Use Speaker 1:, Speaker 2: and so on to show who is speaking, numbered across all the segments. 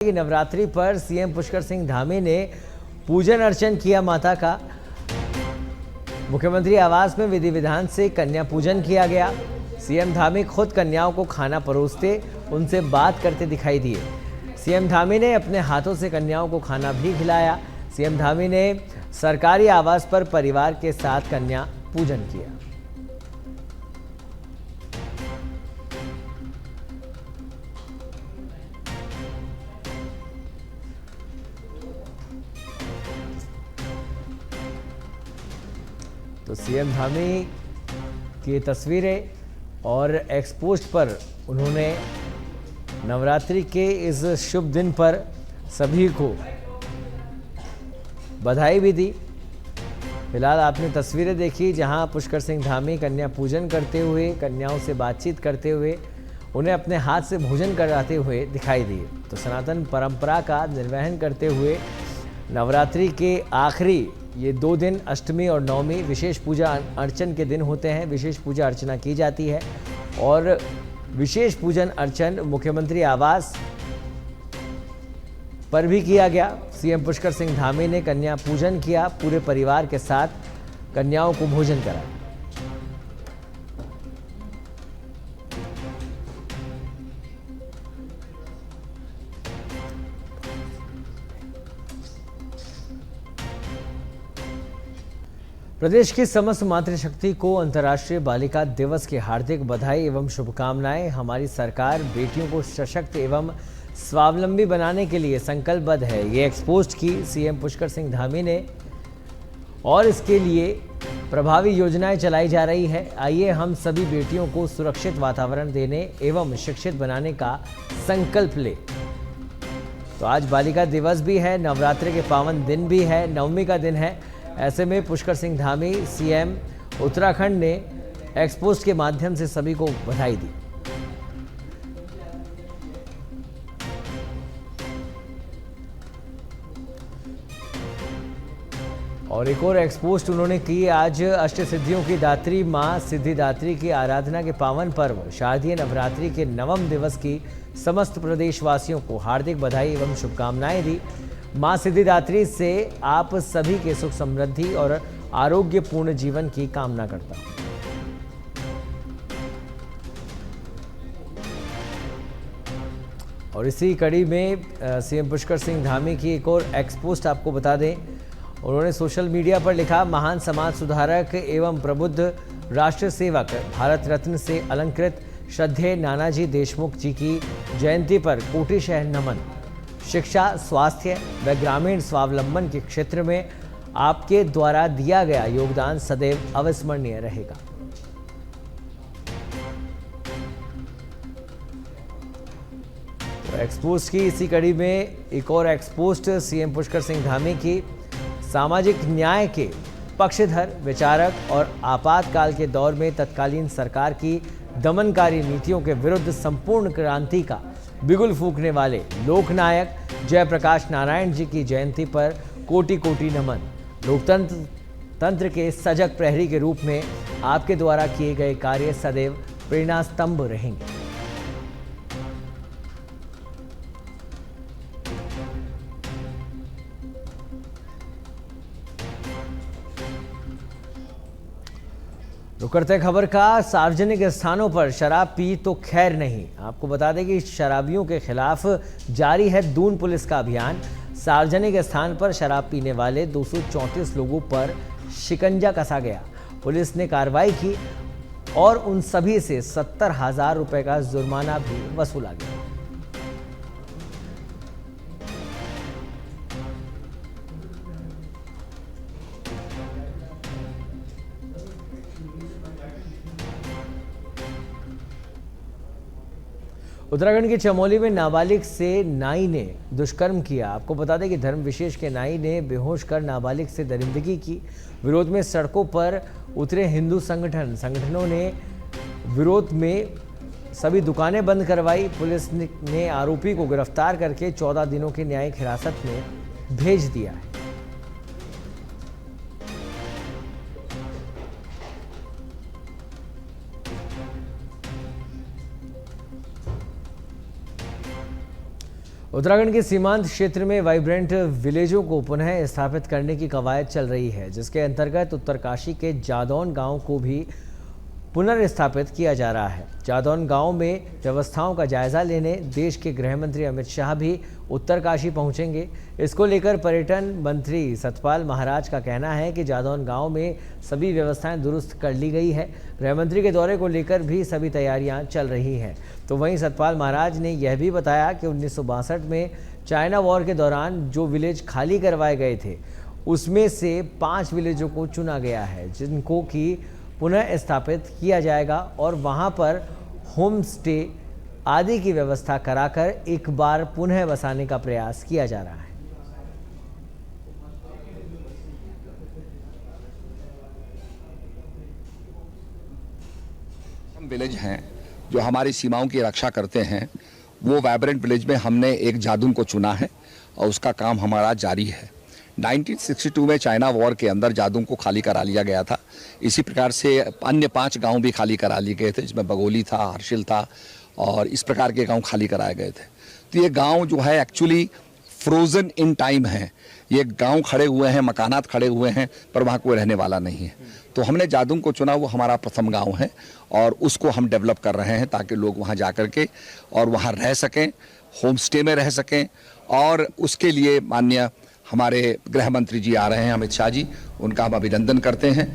Speaker 1: कि नवरात्रि पर सीएम पुष्कर सिंह धामी ने पूजन अर्चन किया माता का। मुख्यमंत्री आवास में विधि विधान से कन्या पूजन किया गया। सीएम धामी खुद कन्याओं को खाना परोसते उनसे बात करते दिखाई दिए। सीएम धामी ने अपने हाथों से कन्याओं को खाना भी खिलाया। सीएम धामी ने सरकारी आवास पर परिवार के साथ कन्या पूजन किया। तो सीएम धामी की तस्वीरें और एक्सपोस्ट पर उन्होंने नवरात्रि के इस शुभ दिन पर सभी को बधाई भी दी। फिलहाल आपने तस्वीरें देखी जहां पुष्कर सिंह धामी कन्या पूजन करते हुए, कन्याओं से बातचीत करते हुए, उन्हें अपने हाथ से भोजन कराते हुए दिखाई दिए। तो सनातन परंपरा का निर्वहन करते हुए नवरात्रि के आखिरी ये 2 दिन अष्टमी और नवमी विशेष पूजा अर्चन के दिन होते हैं। विशेष पूजा अर्चना की जाती है और विशेष पूजन अर्चन मुख्यमंत्री आवास पर भी किया गया। सीएम पुष्कर सिंह धामी ने कन्या पूजन किया, पूरे परिवार के साथ कन्याओं को भोजन कराया। प्रदेश की समस्त मातृशक्ति को अंतर्राष्ट्रीय बालिका दिवस की हार्दिक बधाई एवं शुभकामनाएं। हमारी सरकार बेटियों को सशक्त एवं स्वावलंबी बनाने के लिए संकल्पबद्ध है। ये एक्सपोस्ट की सीएम पुष्कर सिंह धामी ने और इसके लिए प्रभावी योजनाएं चलाई जा रही है। आइए हम सभी बेटियों को सुरक्षित वातावरण देने एवं शिक्षित बनाने का संकल्प लें। तो आज बालिका दिवस भी है, नवरात्रि के पावन दिन भी है, नवमी का दिन है। ऐसे में पुष्कर सिंह धामी सीएम उत्तराखंड ने एक्सपोस्ट के माध्यम से सभी को बधाई दी। और एक और एक्सपोस्ट उन्होंने की। आज अष्ट सिद्धियों की दात्री मां सिद्धिदात्री की आराधना के पावन पर्व शारदीय नवरात्रि के 9वें दिवस की समस्त प्रदेशवासियों को हार्दिक बधाई एवं शुभकामनाएं दी। मां सिद्धिदात्री से आप सभी के सुख समृद्धि और आरोग्यपूर्ण जीवन की कामना करता हूं। और इसी कड़ी में सीएम पुष्कर सिंह धामी की एक और एक्सपोस्ट आपको बता दें। उन्होंने सोशल मीडिया पर लिखा, महान समाज सुधारक एवं प्रबुद्ध राष्ट्र सेवक भारत रत्न से अलंकृत श्रद्धेय नानाजी देशमुख जी की जयंती पर कोटिशः नमन। शिक्षा, स्वास्थ्य व ग्रामीण स्वावलंबन के क्षेत्र में आपके द्वारा दिया गया योगदान सदैव अविस्मरणीय रहेगा। तो एक्सपोस्ट की इसी कड़ी में एक और एक्सपोस्ट सीएम पुष्कर सिंह धामी की। सामाजिक न्याय के पक्षधर, विचारक और आपातकाल के दौर में तत्कालीन सरकार की दमनकारी नीतियों के विरुद्ध संपूर्ण क्रांति का बिगुल फूंकने वाले लोकनायक जयप्रकाश नारायण जी की जयंती पर कोटि कोटि नमन। लोकतंत्र के सजग प्रहरी के रूप में आपके द्वारा किए गए कार्य सदैव प्रेरणा स्तंभ रहेंगे। रुक करते खबर का। सार्वजनिक स्थानों पर शराब पी तो खैर नहीं। आपको बता दें कि शराबियों के खिलाफ जारी है दून पुलिस का अभियान। सार्वजनिक स्थान पर शराब पीने वाले 234 लोगों पर शिकंजा कसा गया। पुलिस ने कार्रवाई की और उन सभी से 70,000 रुपए का जुर्माना भी वसूला गया। उत्तराखंड के चमोली में नाबालिग से नाई ने दुष्कर्म किया। आपको बता दें कि धर्म विशेष के नाई ने बेहोश कर नाबालिग से दरिंदगी की। विरोध में सड़कों पर उतरे हिंदू संगठनों ने विरोध में सभी दुकानें बंद करवाई। पुलिस ने आरोपी को गिरफ्तार करके 14 दिनों की न्यायिक हिरासत में भेज दिया है। उत्तराखंड के सीमांत क्षेत्र में वाइब्रेंट विलेजों को पुनः स्थापित करने की कवायद चल रही है, जिसके अंतर्गत उत्तरकाशी के जादौन गांव को भी पुनर्स्थापित किया जा रहा है। जादौन गांव में व्यवस्थाओं का जायजा लेने देश के गृह मंत्री अमित शाह भी उत्तरकाशी पहुंचेंगे। इसको लेकर पर्यटन मंत्री सतपाल महाराज का कहना है कि जादौन गांव में सभी व्यवस्थाएं दुरुस्त कर ली गई है। गृह मंत्री के दौरे को लेकर भी सभी तैयारियां चल रही हैं। तो वहीं सतपाल महाराज ने यह भी बताया कि 1962 में चाइना वॉर के दौरान जो विलेज खाली करवाए गए थे, उसमें से 5 विलेजों को चुना गया है, जिनको कि पुनः स्थापित किया जाएगा और वहां पर होम स्टे आदि की व्यवस्था कराकर एक बार पुनः बसाने का प्रयास किया जा रहा है।
Speaker 2: हम विलेज हैं जो हमारी सीमाओं की रक्षा करते हैं, वो वाइब्रेंट विलेज में हमने एक जादून को चुना है और उसका काम हमारा जारी है। 1962 में चाइना वॉर के अंदर जादून को खाली करा लिया गया था। इसी प्रकार से अन्य 5 गांव भी खाली करा लिए गए थे, जिसमें बगोली था, हर्षिल था और इस प्रकार के गांव खाली कराए गए थे। तो ये गांव जो है एक्चुअली फ्रोजन इन टाइम है। ये गांव खड़े हुए हैं, मकानात खड़े हुए हैं, पर वहाँ कोई रहने वाला नहीं है। तो हमने जादून को चुना, वो हमारा प्रथम गांव है और उसको हम डेवलप कर रहे हैं ताकि लोग वहाँ जा कर के और वहाँ रह सकें, होम स्टे में रह सकें। और उसके लिए माननीय हमारे गृह मंत्री जी आ रहे हैं, अमित शाह जी, उनका हम अभिनंदन करते हैं।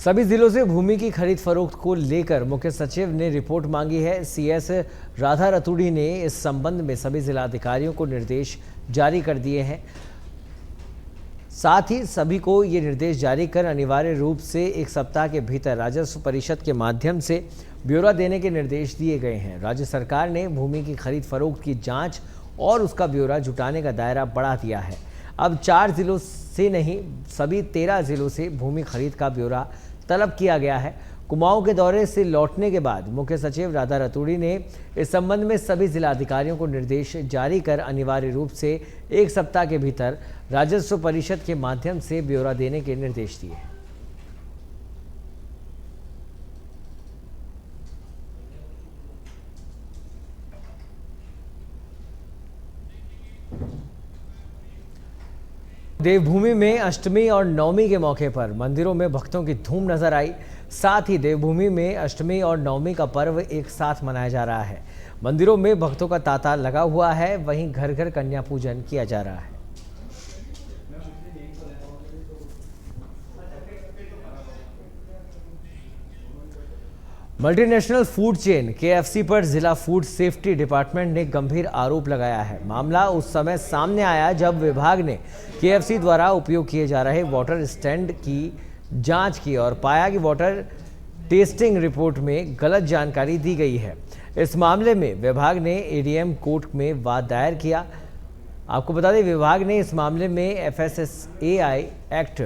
Speaker 1: सभी जिलों से भूमि की खरीद फरोख्त को लेकर मुख्य सचिव ने रिपोर्ट मांगी है। सीएस राधा रतूड़ी ने इस संबंध में सभी जिलाधिकारियों को निर्देश जारी कर दिए हैं। साथ ही सभी को ये निर्देश जारी कर अनिवार्य रूप से 1 सप्ताह के भीतर राजस्व परिषद के माध्यम से ब्यौरा देने के निर्देश दिए गए हैं। राज्य सरकार ने भूमि की खरीद फरोख्त की जांच और उसका ब्यौरा जुटाने का दायरा बढ़ा दिया है। अब 4 जिलों से नहीं, सभी 13 जिलों से भूमि खरीद का ब्यौरा तलब किया गया है। कुमाऊं के दौरे से लौटने के बाद मुख्य सचिव राधा रतूड़ी ने इस संबंध में सभी जिलाधिकारियों को निर्देश जारी कर अनिवार्य रूप से 1 सप्ताह के भीतर राजस्व परिषद के माध्यम से ब्यौरा देने के निर्देश दिए। देवभूमि में अष्टमी और नवमी के मौके पर मंदिरों में भक्तों की धूम नजर आई। साथ ही देवभूमि में अष्टमी और नवमी का पर्व एक साथ मनाया जा रहा है। मंदिरों में भक्तों का तांता लगा हुआ है, वहीं घर घर कन्या पूजन किया जा रहा है। मल्टीनेशनल फूड चेन केएफसी पर जिला फूड सेफ्टी डिपार्टमेंट ने गंभीर आरोप लगाया है। मामला उस समय सामने आया जब विभाग ने केएफसी द्वारा उपयोग किए जा रहे वाटर स्टैंड की जांच की और पाया कि वाटर टेस्टिंग रिपोर्ट में गलत जानकारी दी गई है। इस मामले में विभाग ने एडीएम कोर्ट में वाद दायर किया। आपको बता दें, विभाग ने इस मामले में एफएसएसएआई एक्ट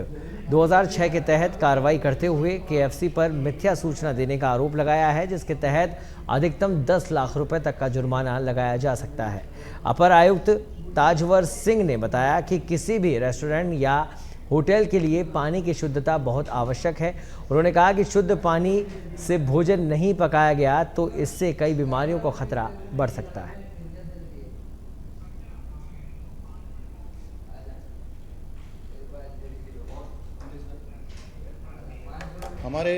Speaker 1: 2006 के तहत कार्रवाई करते हुए केएफसी पर मिथ्या सूचना देने का आरोप लगाया है, जिसके तहत अधिकतम 10 लाख रुपए तक का जुर्माना लगाया जा सकता है। अपर आयुक्त ताजवर सिंह ने बताया कि किसी भी रेस्टोरेंट या होटल के लिए पानी की शुद्धता बहुत आवश्यक है। उन्होंने कहा कि शुद्ध पानी से भोजन नहीं पकाया गया तो इससे कई बीमारियों का खतरा बढ़ सकता है।
Speaker 3: हमारे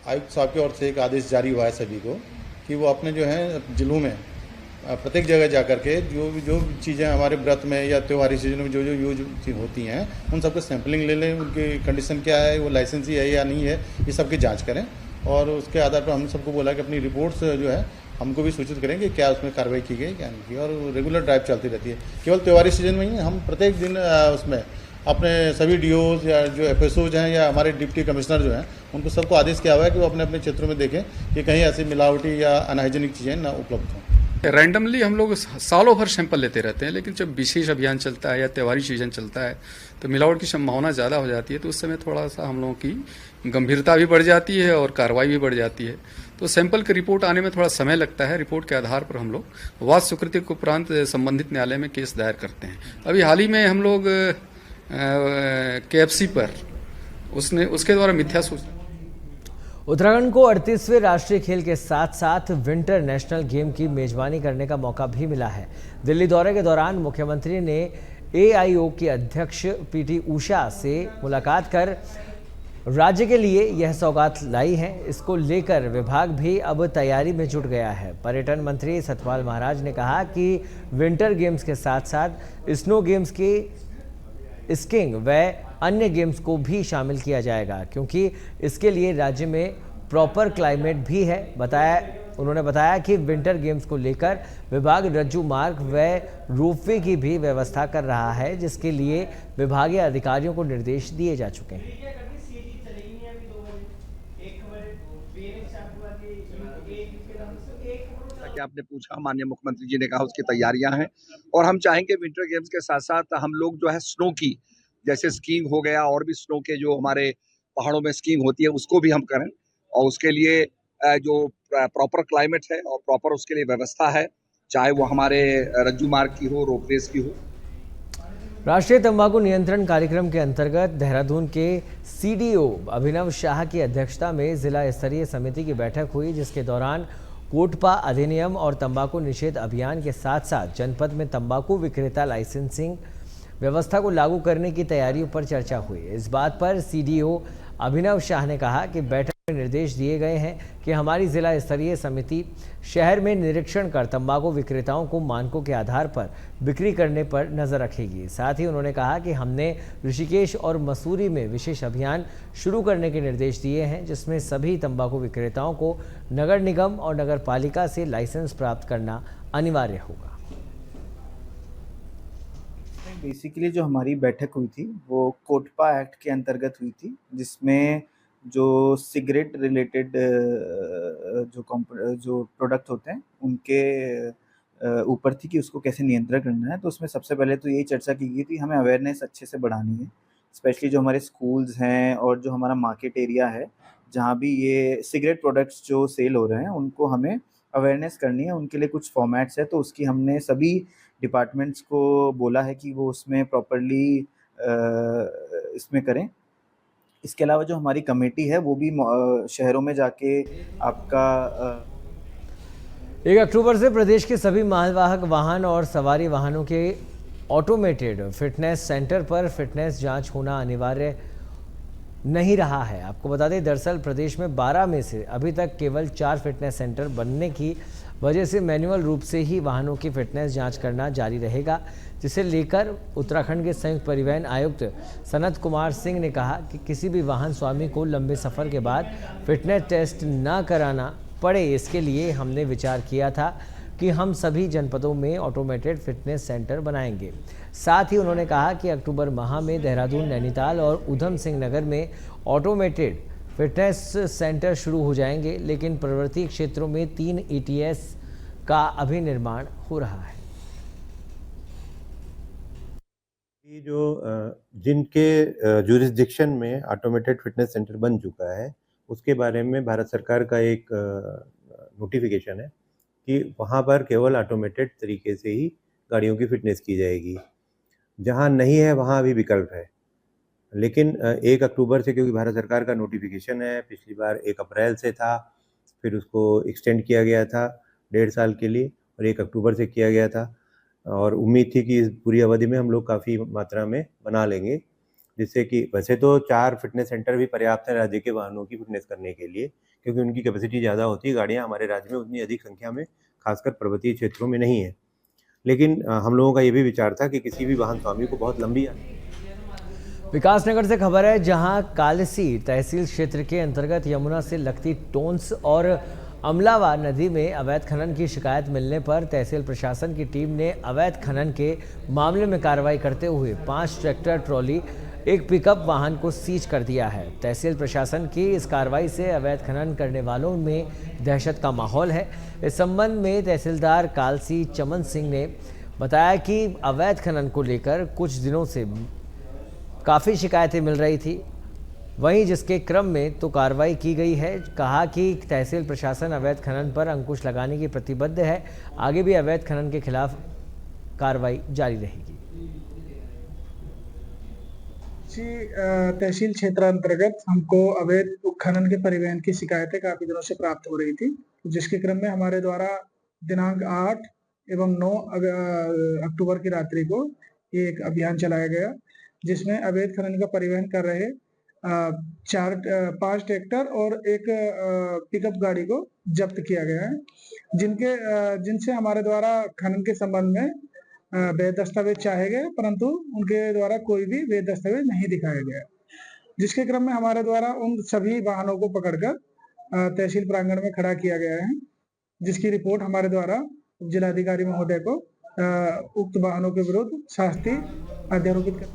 Speaker 3: आयुक्त साहब की ओर से एक आदेश जारी हुआ है सभी को कि वो अपने जो है जिलों में प्रत्येक जगह जा कर के जो चीज़ें हमारे व्रत में या त्योहारी सीजन में जो यूज होती हैं उन सबके सैंपलिंग ले लें, उनकी कंडीशन क्या है, वो लाइसेंसी है या नहीं है, ये सब की जांच करें। और उसके आधार पर हमने सबको बोला कि अपनी रिपोर्ट्स जो है हमको भी सूचित करें कि क्या उसमें कार्रवाई की गई क्या नहीं की। और रेगुलर ड्राइव चलती रहती है, केवल त्योहारी सीजन में ही हम प्रत्येक दिन उसमें अपने सभी डीओज या जो एफएसओज हैं या हमारे डिप्टी कमिश्नर जो हैं उनको सबको आदेश किया हुआ है कि वो अपने अपने क्षेत्रों में देखें कि कहीं ऐसी मिलावटी या अनहाइजीनिक चीज़ें ना उपलब्ध हों।
Speaker 4: रैंडमली हम लोग सालों भर सैंपल लेते रहते हैं, लेकिन जब विशेष अभियान चलता है या त्योहारी सीजन चलता है तो मिलावट की संभावना ज़्यादा हो जाती है। तो उस समय थोड़ा सा हम लोगों की गंभीरता भी बढ़ जाती है और कार्रवाई भी बढ़ जाती है। तो सैंपल की रिपोर्ट आने में थोड़ा समय लगता है। रिपोर्ट के आधार पर हम लोग वाद स्वीकृति के उपरांत संबंधित न्यायालय में केस दायर करते हैं। अभी हाल ही में हम लोग केएफसी पर उसके द्वारा मिथ्या सूचना।
Speaker 1: उत्तराखंड को 38वें राष्ट्रीय खेल के साथ साथ विंटर नेशनल गेम की मेजबानी करने का मौका भी मिला है। दिल्ली दौरे के दौरान मुख्यमंत्री ने AIO की अध्यक्ष PT उषा से मुलाकात कर राज्य के लिए यह सौगात लाई है। इसको लेकर विभाग भी अब तैयारी में जुट गया है। पर्यटन मंत्री सतपाल महाराज ने कहा कि विंटर गेम्स के साथ साथ स्नो गेम्स की स्कीइंग व अन्य गेम्स को भी शामिल किया जाएगा, क्योंकि इसके लिए राज्य में प्रॉपर क्लाइमेट भी है। उन्होंने बताया कि विंटर गेम्स को लेकर विभाग रज्जू मार्ग व रोपवे की भी व्यवस्था कर रहा है, जिसके लिए विभागीय अधिकारियों को निर्देश दिए जा चुके हैं।
Speaker 2: कि आपने पूछा, माननीय मुख्यमंत्री जी ने कहा उसकी तैयारियां हैं और हम चाहेंगे विंटर गेम्स के साथ साथ हम लोग जो है स्नो की, जैसे स्कीइंग हो गया और भी स्नो के जो हमारे पहाड़ों में स्कीइंग होती है उसको भी हम करें और उसके लिए जो प्रॉपर क्लाइमेट है और प्रॉपर उसके लिए व्यवस्था है, चाहे वो हमारे रज्जू मार्ग की हो, रोपवेज की हो।
Speaker 1: राष्ट्रीय तंबाकू नियंत्रण कार्यक्रम के अंतर्गत देहरादून के CDO अभिनव शाह की अध्यक्षता में जिला स्तरीय समिति की बैठक हुई, जिसके दौरान कोटपा अधिनियम और तंबाकू निषेध अभियान के साथ साथ जनपद में तंबाकू विक्रेता लाइसेंसिंग व्यवस्था को लागू करने की तैयारियों पर चर्चा हुई। इस बात पर CDO अभिनव शाह ने कहा कि बैठक में निर्देश दिए गए हैं कि हमारी जिला स्तरीय समिति शहर में निरीक्षण कर तंबाकू विक्रेताओं को मानकों के आधार पर बिक्री करने पर नजर रखेगी। साथ ही उन्होंने कहा कि हमने ऋषिकेश और मसूरी में विशेष अभियान शुरू करने के निर्देश दिए हैं, जिसमें सभी तंबाकू विक्रेताओं को नगर निगम और नगर पालिका से लाइसेंस प्राप्त करना अनिवार्य होगा।
Speaker 5: बेसिकली जो हमारी बैठक हुई थी वो कोटपा एक्ट के अंतर्गत हुई थी, जिसमें जो सिगरेट रिलेटेड जो प्रोडक्ट होते हैं उनके ऊपर थी कि उसको कैसे नियंत्रण करना है। तो उसमें सबसे पहले तो यही चर्चा की गई थी, हमें अवेयरनेस अच्छे से बढ़ानी है, स्पेशली जो हमारे स्कूल्स हैं और जो हमारा मार्केट एरिया है जहाँ भी ये सिगरेट प्रोडक्ट्स जो सेल हो रहे हैं उनको हमें अवेयरनेस करनी है। उनके लिए कुछ फॉर्मेट्स है, तो उसकी हमने सभी डिपार्टमेंट्स को बोला है कि वो उसमें प्रॉपरली इसमें करें। इसके अलावा जो हमारी कमेटी है वो भी शहरों में जाके आपका
Speaker 1: 1 अक्टूबर से प्रदेश के सभी मालवाहक वाहन और सवारी वाहनों के ऑटोमेटेड फिटनेस सेंटर पर फिटनेस जांच होना अनिवार्य नहीं रहा है। आपको बता दें, दरअसल प्रदेश में 12 में से अभी तक केवल 4 फिटनेस सेंटर बनने की वजह से मैनुअल रूप से ही वाहनों की फिटनेस जांच करना जारी रहेगा, जिसे लेकर उत्तराखंड के संयुक्त परिवहन आयुक्त सनत कुमार सिंह ने कहा कि किसी भी वाहन स्वामी को लंबे सफ़र के बाद फिटनेस टेस्ट न कराना पड़े, इसके लिए हमने विचार किया था कि हम सभी जनपदों में ऑटोमेटेड फिटनेस सेंटर बनाएंगे। साथ ही उन्होंने कहा कि अक्टूबर माह में देहरादून, नैनीताल और उधम सिंह नगर में ऑटोमेटेड फिटनेस सेंटर शुरू हो जाएंगे, लेकिन पर्वतीय क्षेत्रों में 3 ETS का अभी निर्माण हो रहा है।
Speaker 6: जो जिनके जुरिस्डिक्शन में ऑटोमेटेड फिटनेस सेंटर बन चुका है उसके बारे में भारत सरकार का एक नोटिफिकेशन है कि वहाँ पर केवल ऑटोमेटेड तरीके से ही गाड़ियों की फिटनेस की जाएगी। जहाँ नहीं है वहाँ अभी विकल्प है, लेकिन 1 अक्टूबर से, क्योंकि भारत सरकार का नोटिफिकेशन है, पिछली बार 1 अप्रैल से था, फिर उसको एक्सटेंड किया गया था 1.5 साल के लिए और 1 अक्टूबर से किया गया था और उम्मीद थी कि इस पूरी अवधि में हम लोग काफ़ी मात्रा में बना लेंगे, जिससे कि वैसे तो 4 फिटनेस सेंटर भी पर्याप्त हैं राज्य के वाहनों की फिटनेस करने के लिए, क्योंकि उनकी कैपेसिटी ज़्यादा होती है। गाड़ियाँ हमारे राज्य में उतनी अधिक संख्या में खासकर पर्वतीय क्षेत्रों में नहीं है, लेकिन हम लोगों का ये भी विचार था कि किसी भी वाहन स्वामी को बहुत लंबी
Speaker 1: विकासनगर से खबर है, जहां कालसी तहसील क्षेत्र के अंतर्गत यमुना से लगती टोंस और अमलावा नदी में अवैध खनन की शिकायत मिलने पर तहसील प्रशासन की टीम ने अवैध खनन के मामले में कार्रवाई करते हुए 5 ट्रैक्टर ट्रॉली, 1 पिकअप वाहन को सीज कर दिया है। तहसील प्रशासन की इस कार्रवाई से अवैध खनन करने वालों में दहशत का माहौल है। इस संबंध में तहसीलदार कालसी चमन सिंह ने बताया कि अवैध खनन को लेकर कुछ दिनों से काफ़ी शिकायतें मिल रही थी, वहीं जिसके क्रम में तो कार्रवाई की गई है। कहा कि तहसील प्रशासन अवैध खनन पर अंकुश लगाने की प्रतिबद्ध है, आगे भी अवैध खनन के खिलाफ कार्रवाई जारी रहेगी।
Speaker 7: तहसील क्षेत्र अंतर्गत हमको अवैध खनन के परिवहन की शिकायतें काफ़ी दिनों से प्राप्त हो रही थी, जिसके क्रम में हमारे द्वारा दिनांक 8 एवं 9 अक्टूबर की रात्रि को ये एक अभियान चलाया गया, जिसमें अवैध खनन का परिवहन कर रहे 5 ट्रैक्टर और एक पिकअप गाड़ी को जब्त किया गया है, जिनसे हमारे द्वारा खनन के संबंध में वैध दस्तावेज चाहे गए, परंतु उनके द्वारा कोई भी वैध दस्तावेज नहीं दिखाया गया, जिसके क्रम में हमारे द्वारा उन सभी वाहनों को पकड़कर तहसील प्रांगण में खड़ा किया गया है, जिसकी रिपोर्ट हमारे द्वारा जिलाधिकारी महोदय को उक्त वाहनों के विरुद्ध शास्ति अध्यारोपित कर